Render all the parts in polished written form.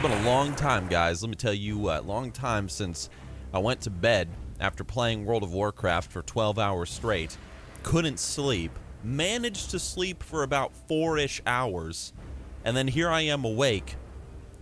Been a long time, guys. Let me tell you what, long time since I went to bed after playing World of Warcraft for 12 hours straight. Couldn't sleep. Managed to sleep for about 4-ish hours. And then here I am awake,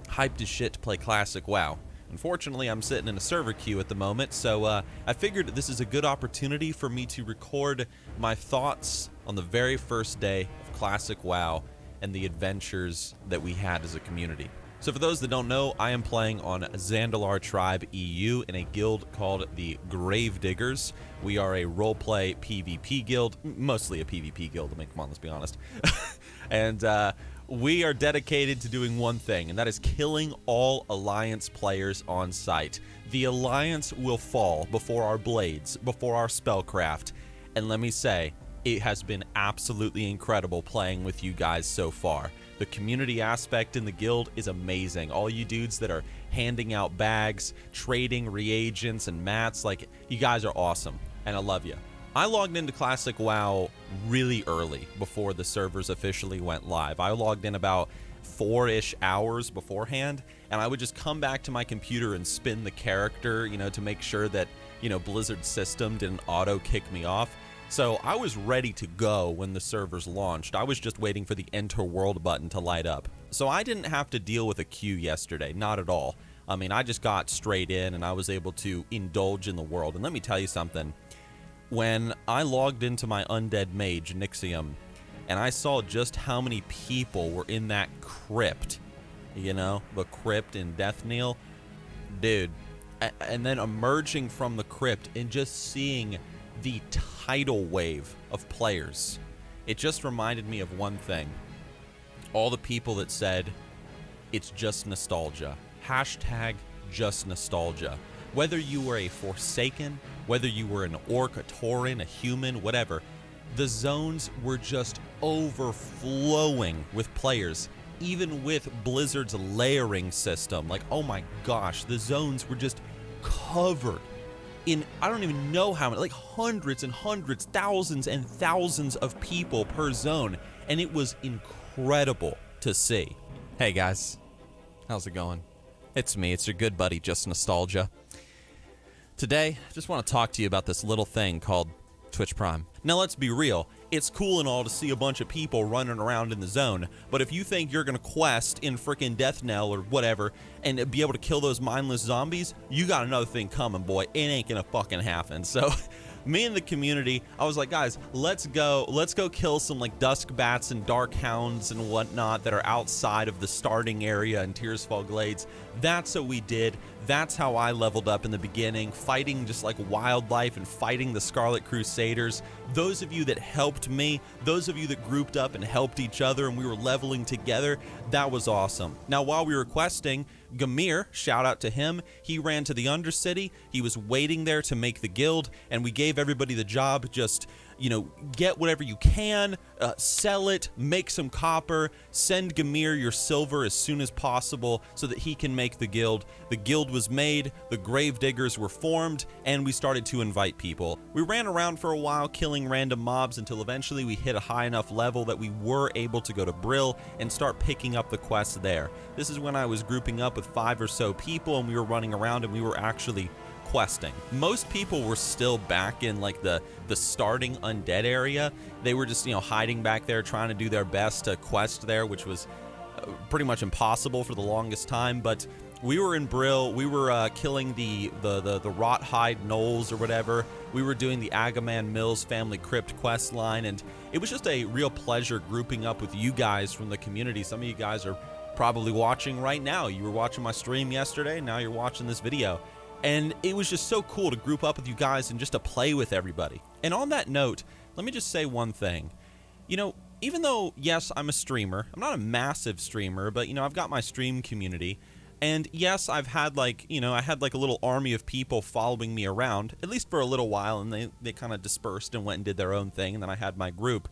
hyped as shit to play Classic WoW. Unfortunately, I'm sitting in a server queue at the moment, so I figured this is a good opportunity for me to record my thoughts on the very first day of Classic WoW and the adventures that we had as a community. So for those that don't know, I am playing on Zandalar Tribe EU in a guild called the Gravediggers. We are a roleplay PvP guild, mostly a PvP guild. I mean, come on, let's be honest. And we are dedicated to doing one thing, and that is killing all Alliance players on sight. The Alliance will fall before our blades, before our spellcraft. And let me say, it has been absolutely incredible playing with you guys so far. The community aspect in the guild is amazing. All you dudes that are handing out bags, trading reagents and mats, like, you guys are awesome, and I love you. I logged into Classic WoW really early before the servers officially went live. I logged in about 4-ish hours beforehand, and I would just come back to my computer and spin the character, you know, to make sure that, you know, Blizzard's system didn't auto kick me off. So I was ready to go when the servers launched. I was just waiting for the Enter World button to light up. So I didn't have to deal with a queue yesterday, not at all. I mean, I just got straight in and I was able to indulge in the world. And let me tell you something. When I logged into my undead mage, Nixxiom, and I saw just how many people were in that crypt, you know, the crypt in Death Kneel, dude, and then emerging from the crypt and just seeing the tidal wave of players, it just reminded me of one thing. All the people that said, it's just nostalgia. Hashtag just nostalgia. Whether you were a Forsaken, whether you were an Orc, a Tauren, a human, whatever, the zones were just overflowing with players. Even with Blizzard's layering system, like, oh my gosh, the zones were just covered in, I don't even know how many, like hundreds and hundreds, thousands and thousands of people per zone, and it was incredible to see. Hey guys, how's it going? It's me, it's your good buddy, Just Nostalgia. Today, I just want to talk to you about this little thing called Twitch Prime. Now let's be real, it's cool and all to see a bunch of people running around in the zone, but if you think you're gonna quest in frickin' Death Knell or whatever and be able to kill those mindless zombies, you got another thing coming, boy. It ain't gonna fucking happen. So me and the community, I was like, guys, let's go kill some like dusk bats and dark hounds and whatnot that are outside of the starting area in Tearsfall Glades. That's what we did. That's how I leveled up in the beginning, fighting just like wildlife and fighting the Scarlet Crusaders. Those of you that helped me, those of you that grouped up and helped each other and we were leveling together, that was awesome. Now, while we were questing, Gamir, shout out to him, he ran to the Undercity. He was waiting there to make the guild, and we gave everybody the job, just, you know, get whatever you can, sell it, make some copper, send Gamir your silver as soon as possible so that he can make the guild. The guild was made, the Gravediggers were formed, and we started to invite people. We ran around for a while killing random mobs until eventually we hit a high enough level that we were able to go to Brill and start picking up the quests there. This is when I was grouping up with 5 or so people and we were running around and we were actually questing. Most people were still back in like the starting undead area. They were just, you know, hiding back there trying to do their best to quest there, which was pretty much impossible for the longest time. But we were in Brill. We were killing the Rothhide Knolls or whatever. We were doing the Agaman Mills Family Crypt quest line, and it was just a real pleasure grouping up with you guys from the community. Some of you guys are probably watching right now. You were watching my stream yesterday, now you're watching this video. And it was just so cool to group up with you guys and just to play with everybody. And on that note, let me just say one thing. You know, even though, yes, I'm a streamer, I'm not a massive streamer, but, you know, I've got my stream community. And yes, I've had like, you know, I had like a little army of people following me around, at least for a little while, and they kind of dispersed and went and did their own thing, and then I had my group.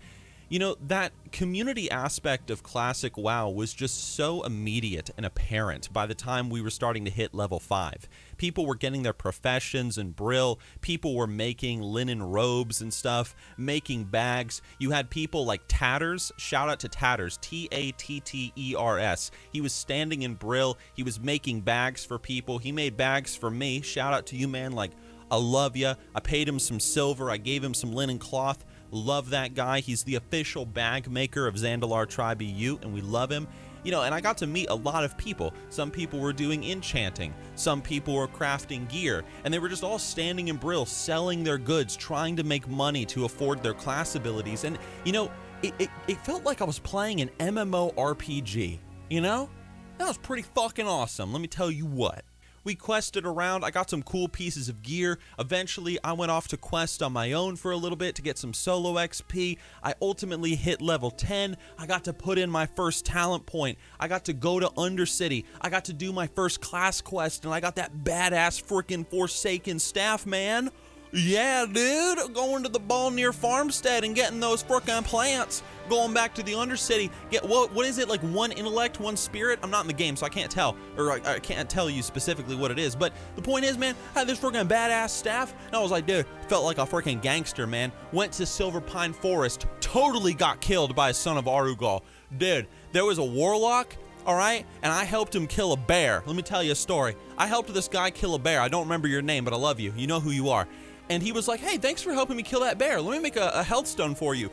You know, that community aspect of Classic WoW was just so immediate and apparent by the time we were starting to hit level 5. People were getting their professions and Brill. People were making linen robes and stuff, making bags. You had people like Tatters. Shout out to Tatters, Tatters. He was standing in Brill. He was making bags for people. He made bags for me. Shout out to you, man. Like, I love ya. I paid him some silver. I gave him some linen cloth. Love that guy. He's the official bag maker of Zandalar Tribe EU, and we love him. You know, and I got to meet a lot of people. Some people were doing enchanting. Some people were crafting gear. And they were just all standing in Brill, selling their goods, trying to make money to afford their class abilities. And, you know, it felt like I was playing an MMORPG, you know? That was pretty fucking awesome. Let me tell you what. We quested around. I got some cool pieces of gear. Eventually, I went off to quest on my own for a little bit to get some solo XP. I ultimately hit level 10. I got to put in my first talent point. I got to go to Undercity. I got to do my first class quest, and I got that badass freaking Forsaken staff, man. Yeah, dude, going to the Balnear Farmstead and getting those frickin' plants. Going back to the Undercity, get what is it, like 1 intellect, 1 spirit? I'm not in the game, so I can't tell, or I can't tell you specifically what it is. But the point is, man, I had this freaking badass staff, and I was like, dude, felt like a freaking gangster, man. Went to Silver Pine Forest, totally got killed by a son of Arugal. Dude, there was a warlock. All right, and I helped him kill a bear. Let me tell you a story. I helped this guy kill a bear. I don't remember your name, but I love you. You know who you are. And he was like, hey, thanks for helping me kill that bear. Let me make a health stone for you.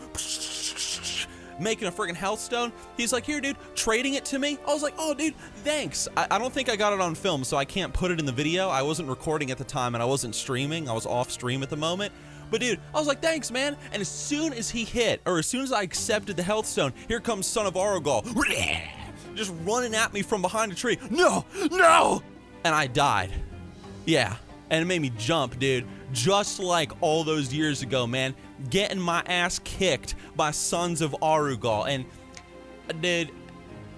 Making a friggin' health stone. He's like, here, dude, trading it to me. I was like, oh, dude, thanks. I don't think I got it on film, so I can't put it in the video. I wasn't recording at the time, and I wasn't streaming. I was off stream at the moment. But dude, I was like, thanks, man. And as soon as he hit, or as soon as I accepted the health stone, here comes Son of Arugal. Just running at me from behind a tree. No, no! And I died. Yeah, and it made me jump, dude. Just like all those years ago, man. Getting my ass kicked by Sons of Arugal. And, dude,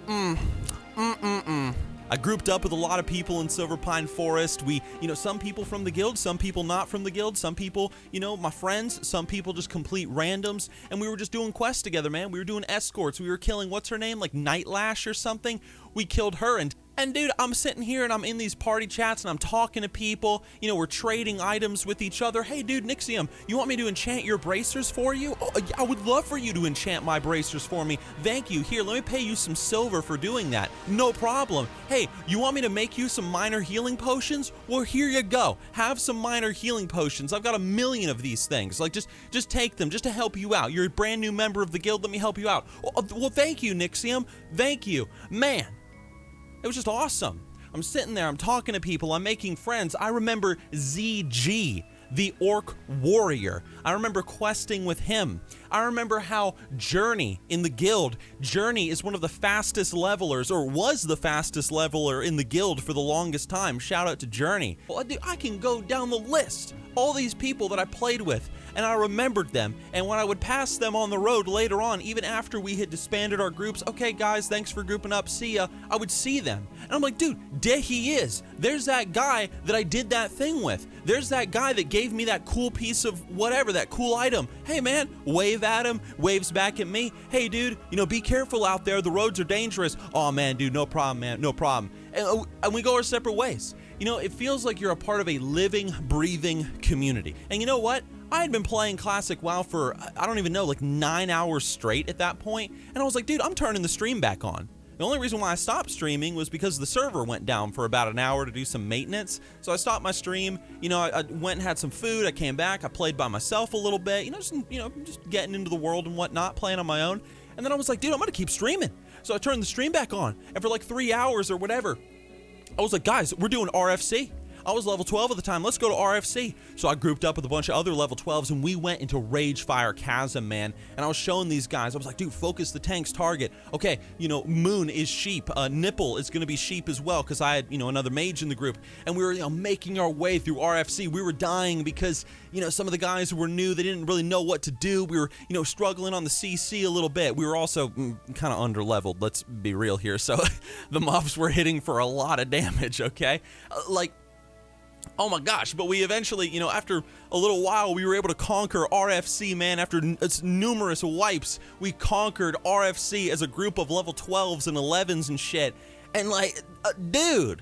I grouped up with a lot of people in Silver Pine Forest. We, you know, some people from the guild, some people not from the guild, some people, you know, my friends, some people just complete randoms, and we were just doing quests together, man. We were doing escorts. We were killing, what's her name, like Nightlash or something. We killed her, and dude, I'm sitting here and I'm in these party chats and I'm talking to people. You know, we're trading items with each other. Hey, dude, Nixxiom, you want me to enchant your bracers for you? Oh, I would love for you to enchant my bracers for me. Thank you. Here, let me pay you some silver for doing that. No problem. Hey, you want me to make you some minor healing potions? Well, here you go. Have some minor healing potions. I've got 1 million of these things. Like, just take them just to help you out. You're a brand new member of the guild. Let me help you out. Well, thank you, Nixxiom. Thank you. Man. It was just awesome. I'm sitting there, I'm talking to people, I'm making friends. I remember ZG, the Orc Warrior. I remember questing with him. I remember how Journey in the guild, Journey is one of the fastest levelers, or was the fastest leveler in the guild for the longest time. Shout out to Journey. Well, dude, I can go down the list. All these people that I played with, and I remembered them. And when I would pass them on the road later on, even after we had disbanded our groups, okay, guys, thanks for grouping up, see ya, I would see them. And I'm like, dude, there he is. There's that guy that I did that thing with. There's that guy that gave me that cool piece of whatever, that cool item. Hey, man, wave at him, waves back at me. Hey, dude, you know, be careful out there. The roads are dangerous. Oh, man, dude, no problem, man, no problem. And we go our separate ways. You know, it feels like you're a part of a living, breathing community. And you know what? I had been playing Classic WoW for, I don't even know, like 9 hours straight at that point. And I was like, dude, I'm turning the stream back on. The only reason why I stopped streaming was because the server went down for about an hour to do some maintenance. So I stopped my stream. You know, I went and had some food. I came back. I played by myself a little bit. Just getting into the world and whatnot, playing on my own. And then I was like, dude, I'm going to keep streaming. So I turned the stream back on. And for like 3 hours or whatever, I was like, guys, we're doing RFC. I was level 12 at the time. Let's go to RFC. So I grouped up with a bunch of other level 12s, and we went into Ragefire Chasm, man. And I was showing these guys. I was like, dude, focus the tank's target. Okay, you know, Moon is sheep. Nipple is going to be sheep as well, because I had, you know, another mage in the group. And we were, you know, making our way through RFC. We were dying because, you know, some of the guys who were new, they didn't really know what to do. We were, you know, struggling on the CC a little bit. We were also kind of under-leveled, let's be real here. So the mobs were hitting for a lot of damage, okay? Oh my gosh, but we eventually, you know, after a little while, we were able to conquer RFC, man. After its numerous wipes, we conquered RFC as a group of level 12s and 11s and shit. And like, dude,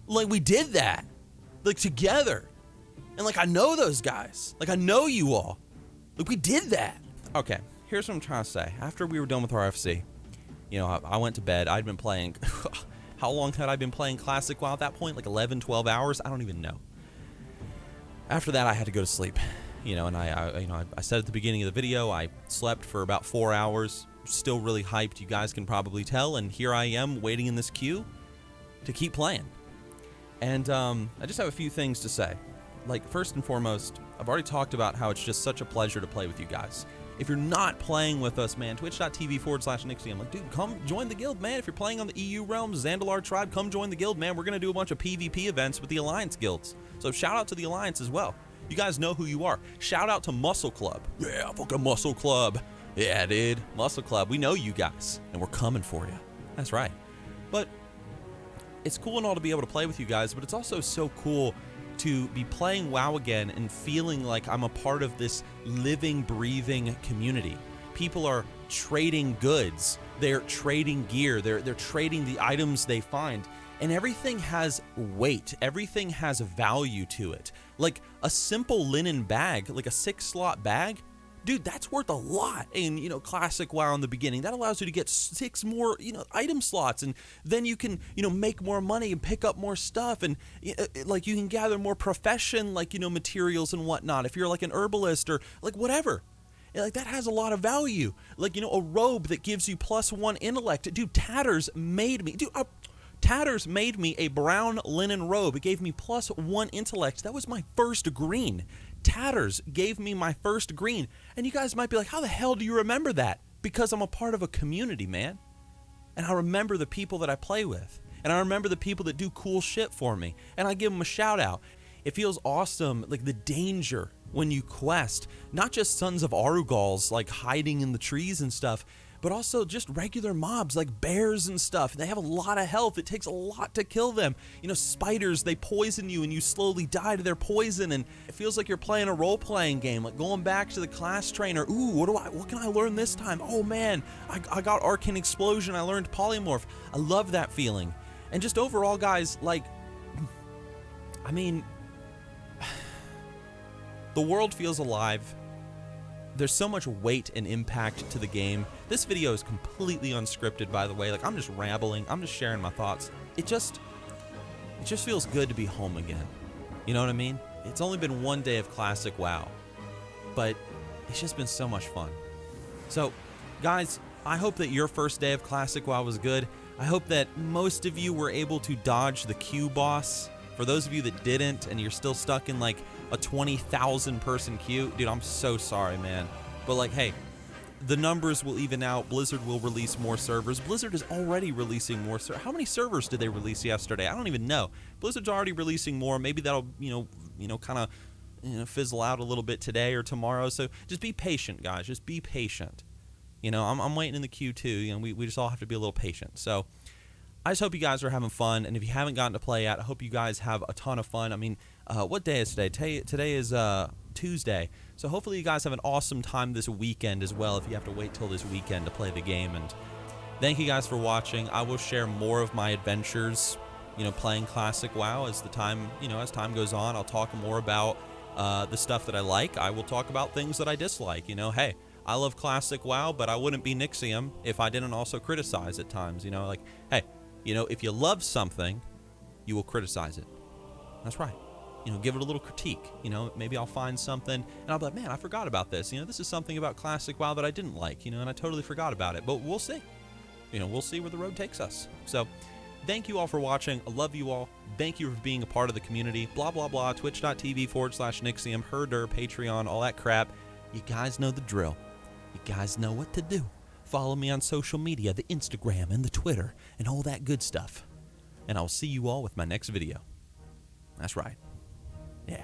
like we did that, like together. And like, I know those guys, like I know you all, like we did that. Okay, here's what I'm trying to say. After we were done with RFC, you know, I went to bed. I'd been playing... How long had I been playing Classic WoW at that point? Like 11, 12 hours? I don't even know. After that, I had to go to sleep. You know, and I said at the beginning of the video, I slept for about 4 hours. Still really hyped, you guys can probably tell. And here I am waiting in this queue to keep playing. And I just have a few things to say. Like, first and foremost, I've already talked about how it's just such a pleasure to play with you guys. If you're not playing with us, man, twitch.tv/Nixxiom. Like, dude, come join the guild, man. If you're playing on the EU realms, Zandalar tribe, come join the guild, man. We're going to do a bunch of PvP events with the Alliance guilds. So shout out to the Alliance as well. You guys know who you are. Shout out to Muscle Club. Yeah, fucking Muscle Club. Yeah, dude. Muscle Club. We know you guys, and we're coming for you. That's right. But it's cool and all to be able to play with you guys, but it's also so cool to be playing WoW again and feeling like I'm a part of this living, breathing community. People are trading goods, they're trading gear, they're trading the items they find, and everything has weight, everything has value to it. Like a simple linen bag, like a 6-slot bag, dude, that's worth a lot in, you know, Classic WoW in the beginning. That allows you to get 6 more, you know, item slots, and then you can, you know, make more money and pick up more stuff, and like you can gather more profession, like, you know, materials and whatnot. If you're like an herbalist or like whatever, like that has a lot of value. Like, you know, a robe that gives you +1 intellect. Dude, Tatters made me, Tatters made me a brown linen robe. It gave me +1 intellect. That was my first green. Tatters gave me my first green. And you guys might be like, how the hell do you remember that? Because I'm a part of a community, man. And I remember the people that I play with. And I remember the people that do cool shit for me. And I give them a shout out. It feels awesome, like the danger when you quest. Not just Sons of Arugals, like hiding in the trees and stuff, but also just regular mobs like bears and stuff. They have a lot of health. It takes a lot to kill them. You know, spiders, they poison you and you slowly die to their poison, and it feels like you're playing a role-playing game, like going back to the class trainer. Ooh, what can I learn this time? Oh man, I got Arcane Explosion, I learned Polymorph. I love that feeling. And just overall, guys, like, I mean, the world feels alive. There's so much weight and impact to the game. This video is completely unscripted, by the way. Like, I'm just rambling. I'm just sharing my thoughts. It just feels good to be home again. You know what I mean? It's only been 1 day of Classic WoW, but it's just been so much fun. So, guys, I hope that your first day of Classic WoW was good. I hope that most of you were able to dodge the Q boss. For those of you that didn't and you're still stuck in like a 20,000 person queue, dude, I'm so sorry, man. But like, hey, the numbers will even out. Blizzard will release more servers. Blizzard is already releasing more servers. How many servers did they release yesterday? I don't even know. Blizzard's already releasing more. Maybe that'll, you know, kind of, fizzle out a little bit today or tomorrow. So just be patient, guys. Just be patient. You know, I'm waiting in the queue too. You know, we just all have to be a little patient. So I just hope you guys are having fun, and if you haven't gotten to play yet, I hope you guys have a ton of fun. I mean, what day is today? Today is Tuesday, so hopefully you guys have an awesome time this weekend as well, if you have to wait till this weekend to play the game. And thank you guys for watching. I will share more of my adventures, you know, playing Classic WoW as the time, as time goes on. I'll talk more about the stuff that I like. I will talk about things that I dislike. You know, hey, I love Classic WoW, but I wouldn't be Nixxiom if I didn't also criticize at times. You know, like, hey, you know, if you love something, you will criticize it. That's right. You know, give it a little critique. You know, maybe I'll find something and I'll be like, man, I forgot about this. You know, this is something about Classic WoW that I didn't like, you know, and I totally forgot about it. But we'll see. You know, we'll see where the road takes us. So thank you all for watching. I love you all. Thank you for being a part of the community. Blah, blah, blah. Twitch.tv/Nixxiom, Herder, Patreon, all that crap. You guys know the drill. You guys know what to do. Follow me on social media, the Instagram and the Twitter and all that good stuff. And I'll see you all with my next video. That's right. Yeah.